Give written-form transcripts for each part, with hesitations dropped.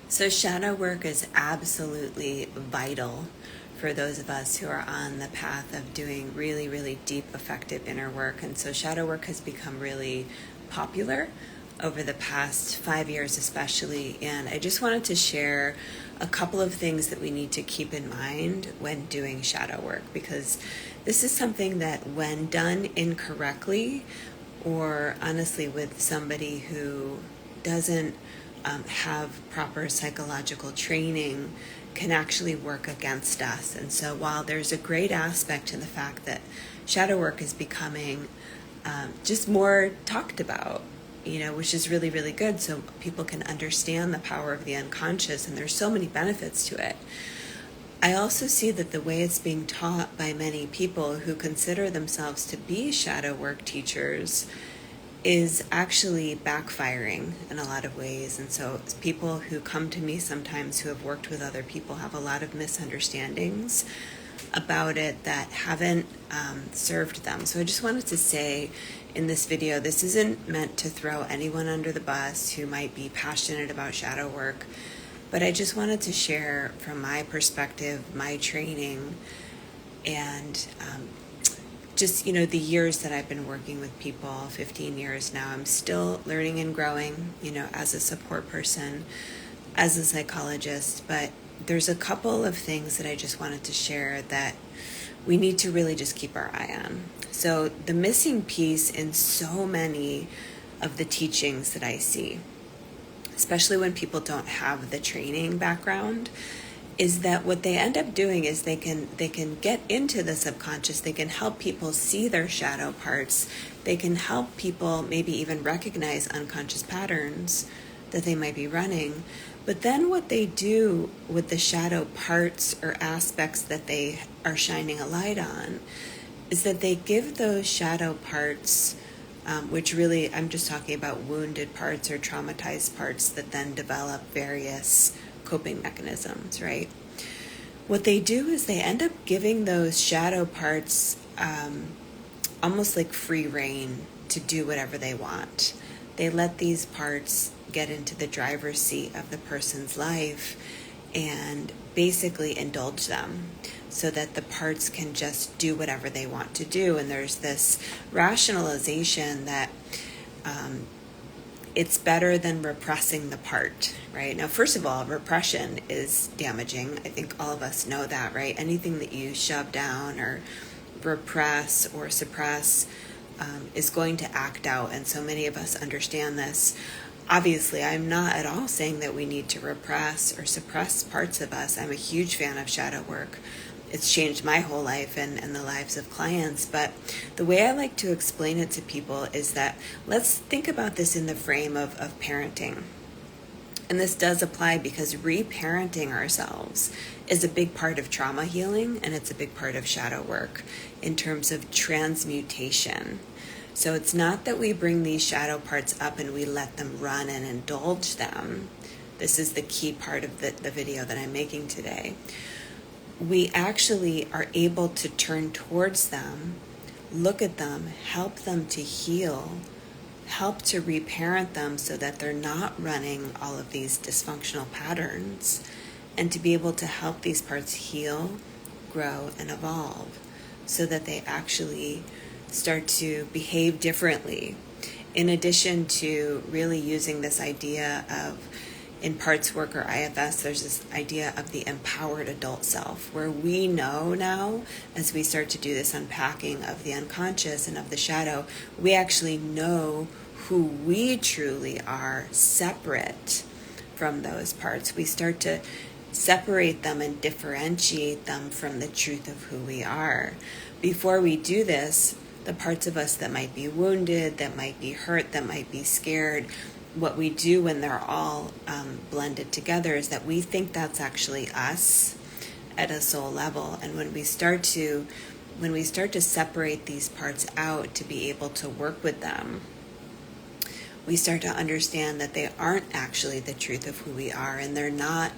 So shadow work is absolutely vital for those of us who are on the path of doing really, really deep, effective inner work. And so shadow work has become really popular over the past 5 years especially. And I just wanted to share a couple of things that we need to keep in mind when doing shadow work, because this is something that when done incorrectly, or honestly with somebody who doesn't have proper psychological training, can actually work against us. And so while there's a great aspect to the fact that shadow work is becoming just more talked about, which is really, really good, so people can understand the power of the unconscious, and there's so many benefits to it. I also see that the way it's being taught by many people who consider themselves to be shadow work teachers is actually backfiring in a lot of ways. And so people who come to me sometimes who have worked with other people have a lot of misunderstandings about it that haven't served them. So I just wanted to say in this video, this isn't meant to throw anyone under the bus who might be passionate about shadow work, but I just wanted to share from my perspective, my training, and just, the years that I've been working with people, 15 years now. I'm still learning and growing, as a support person, as a psychologist, but there's a couple of things that I just wanted to share that we need to really just keep our eye on. So the missing piece in so many of the teachings that I see, especially when people don't have the training background, is that what they end up doing is they can get into the subconscious. They can help people see their shadow parts. They can help people maybe even recognize unconscious patterns that they might be running. But then what they do with the shadow parts or aspects that they are shining a light on is that they give those shadow parts, which really I'm just talking about wounded parts or traumatized parts that then develop various coping mechanisms, right? What they do is they end up giving those shadow parts almost like free rein to do whatever they want. They let these parts get into the driver's seat of the person's life and basically indulge them so that the parts can just do whatever they want to do. And there's this rationalization that it's better than repressing the part, right? Now, first of all, repression is damaging. I think all of us know that, right? Anything that you shove down or repress or suppress is going to act out, and so many of us understand this. Obviously, I'm not at all saying that we need to repress or suppress parts of us. I'm a huge fan of shadow work. It's changed my whole life and the lives of clients. But the way I like to explain it to people is that let's think about this in the frame of parenting. And this does apply because reparenting ourselves is a big part of trauma healing, and it's a big part of shadow work in terms of transmutation. So it's not that we bring these shadow parts up and we let them run and indulge them. This is the key part of the video that I'm making today. We actually are able to turn towards them, look at them, help them to heal, help to reparent them so that they're not running all of these dysfunctional patterns, and to be able to help these parts heal, grow, and evolve so that they actually start to behave differently. In addition to really using this idea of, in parts work or IFS, there's this idea of the empowered adult self, where we know now, as we start to do this unpacking of the unconscious and of the shadow, we actually know who we truly are separate from those parts. We start to separate them and differentiate them from the truth of who we are. Before we do this, the parts of us that might be wounded, that might be hurt, that might be scared, what we do when they're all blended together is that we think that's actually us at a soul level. And when we start to separate these parts out to be able to work with them, we start to understand that they aren't actually the truth of who we are, and they're not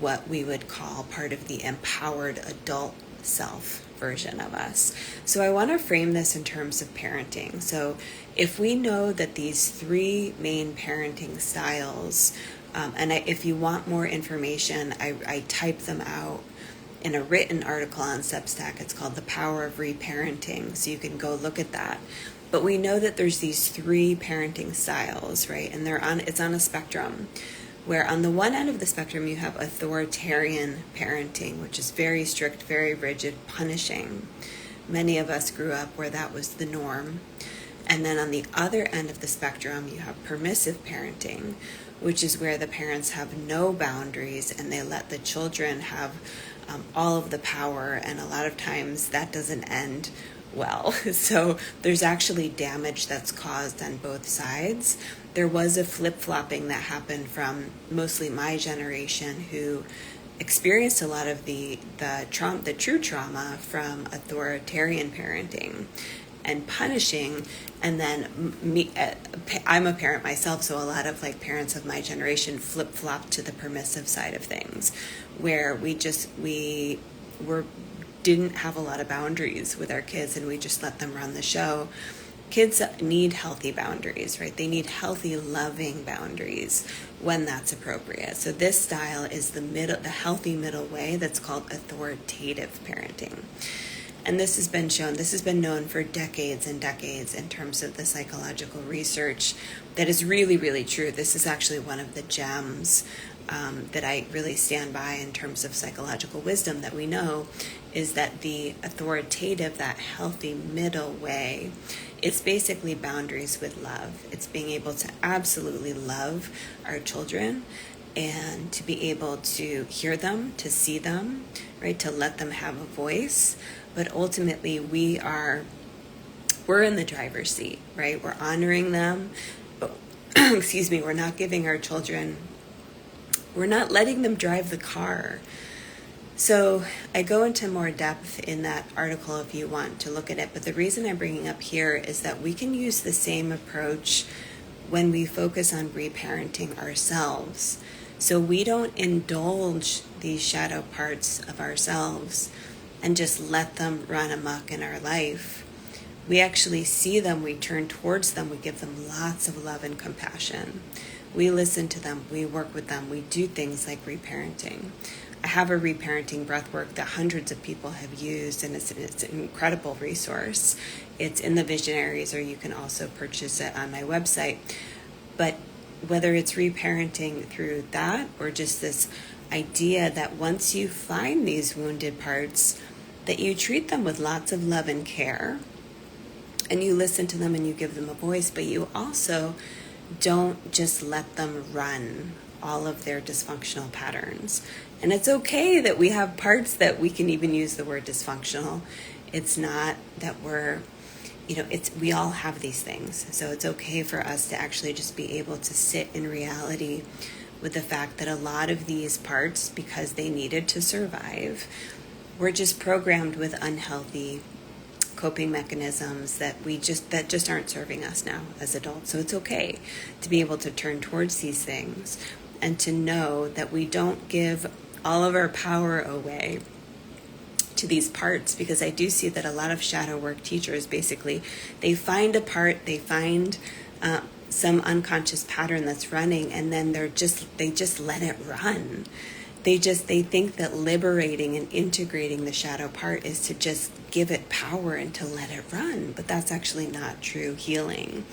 what we would call part of the empowered adult self version of us. So I want to frame this in terms of parenting. So if we know that these three main parenting styles If you want more information, I type them out in a written article on Substack. It's called The Power of Reparenting, so you can go look at that. But we know that there's these 3 parenting styles, right? And it's on a spectrum, where on the one end of the spectrum you have authoritarian parenting, which is very strict, very rigid, punishing. Many of us grew up where that was the norm. And then on the other end of the spectrum, you have permissive parenting, which is where the parents have no boundaries and they let the children have all of the power. And a lot of times that doesn't end well. So there's actually damage that's caused on both sides. There was a flip-flopping that happened from mostly my generation who experienced a lot of the true trauma from authoritarian parenting and punishing. And then I'm a parent myself, so a lot of parents of my generation flip-flopped to the permissive side of things, where we didn't have a lot of boundaries with our kids and we just let them run the show. Kids need healthy boundaries, right? They need healthy, loving boundaries when that's appropriate. So this style is the healthy middle way that's called authoritative parenting. And this has been known for decades and decades in terms of the psychological research that is really, really true. This is actually one of the gems that I really stand by in terms of psychological wisdom that we know is that the authoritative, that healthy middle way, it's basically boundaries with love. It's being able to absolutely love our children and to be able to hear them, to see them, right, to let them have a voice. But ultimately, we're in the driver's seat, right? We're honoring them, but we're not giving our children, we're not letting them drive the car. So I go into more depth in that article if you want to look at it. But the reason I'm bringing up here is that we can use the same approach when we focus on reparenting ourselves. So we don't indulge these shadow parts of ourselves and just let them run amok in our life. We actually see them, we turn towards them, we give them lots of love and compassion. We listen to them, we work with them, we do things like reparenting. I have a reparenting breathwork that hundreds of people have used, and it's an incredible resource. It's in the Visionaries, or you can also purchase it on my website. But whether it's reparenting through that or just this idea that once you find these wounded parts, that you treat them with lots of love and care, and you listen to them and you give them a voice, but you also don't just let them run all of their dysfunctional patterns. And it's okay that we have parts that we can even use the word dysfunctional. It's not that we all have these things. So it's okay for us to actually just be able to sit in reality with the fact that a lot of these parts, because they needed to survive, were just programmed with unhealthy coping mechanisms that just aren't serving us now as adults. So it's okay to be able to turn towards these things and to know that we don't give all of our power away to these parts, because I do see that a lot of shadow work teachers, basically, they find a part, they find some unconscious pattern that's running, and then they just let it run. They think that liberating and integrating the shadow part is to just give it power and to let it run, but that's actually not true healing,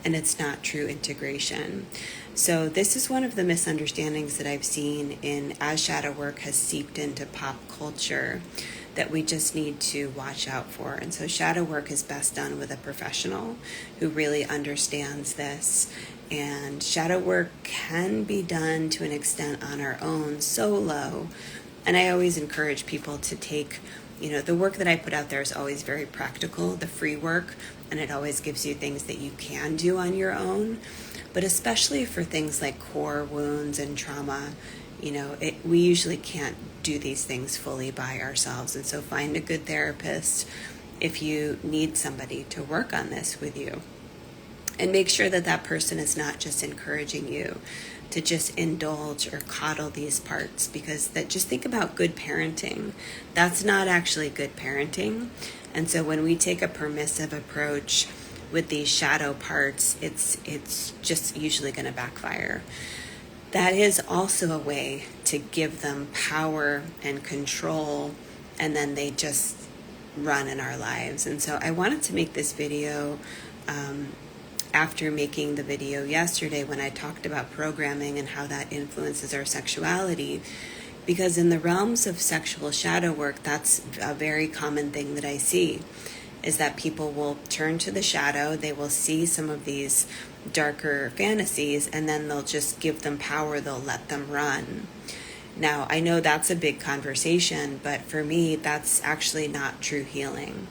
and it's not true integration. So this is one of the misunderstandings that I've seen as shadow work has seeped into pop culture that we just need to watch out for. And so shadow work is best done with a professional who really understands this. And shadow work can be done to an extent on our own, solo. And I always encourage people to take, the work that I put out there is always very practical, the free work, and it always gives you things that you can do on your own. But especially for things like core wounds and trauma, we usually can't do these things fully by ourselves. And so find a good therapist if you need somebody to work on this with you. And make sure that that person is not just encouraging you to just indulge or coddle these parts, because just think about good parenting. That's not actually good parenting. And so when we take a permissive approach with these shadow parts, it's just usually going to backfire. that is also a way to give them power and control, and then they just run in our lives. And so I wanted to make this video after making the video yesterday when I talked about programming and how that influences our sexuality, because in the realms of sexual shadow work, that's a very common thing that I see, is that people will turn to the shadow, they will see some of these darker fantasies, and then they'll just give them power, they'll let them run. Now, I know that's a big conversation, but for me, that's actually not true healing.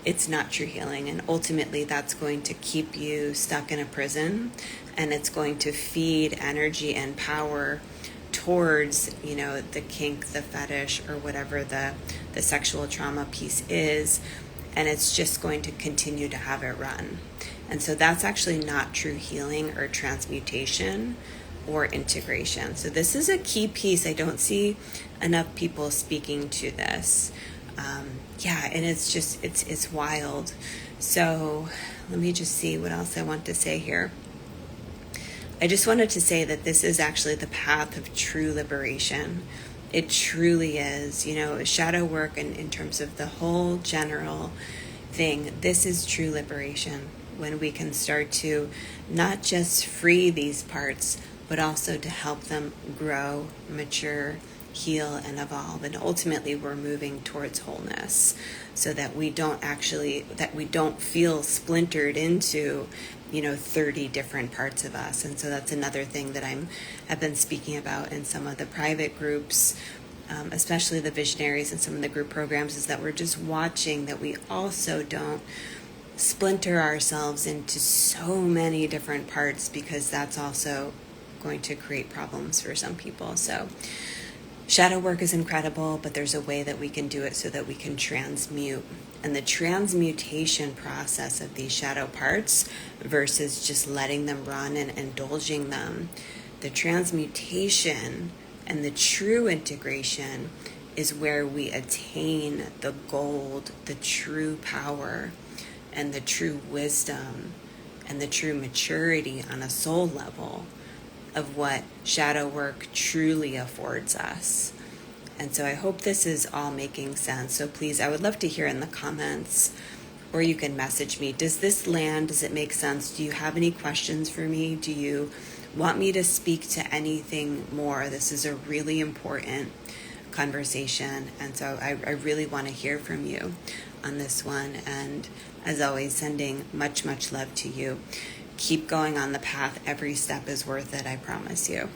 It's not true healing, and ultimately that's going to keep you stuck in a prison, and it's going to feed energy and power towards, the kink, the fetish, or whatever the sexual trauma piece is, and it's just going to continue to have it run. And so that's actually not true healing or transmutation or integration. So this is a key piece. I don't see enough people speaking to this. And it's just, it's wild. So let me just see what else I want to say here. I just wanted to say that this is actually the path of true liberation. It truly is. Shadow work in terms of the whole general thing, this is true liberation, when we can start to not just free these parts, but also to help them grow, mature, heal, and evolve. And ultimately, we're moving towards wholeness, so that we don't feel splintered into 30 different parts of us. And so that's another thing that I've been speaking about in some of the private groups, especially the visionaries and some of the group programs, is that we're just watching that we also don't splinter ourselves into so many different parts, because that's also going to create problems for some people. So shadow work is incredible, but there's a way that we can do it so that we can transmute. And the transmutation process of these shadow parts versus just letting them run and indulging them, the transmutation and the true integration is where we attain the gold, the true power, and the true wisdom, and the true maturity on a soul level of what shadow work truly affords us. And so I hope this is all making sense. So please, I would love to hear in the comments, or you can message me. Does this land? Does it make sense? Do you have any questions for me? Do you want me to speak to anything more? This is a really important conversation, and so I really want to hear from you on this one. And as always, sending much, much love to you. Keep going on the path. Every step is worth it, I promise you.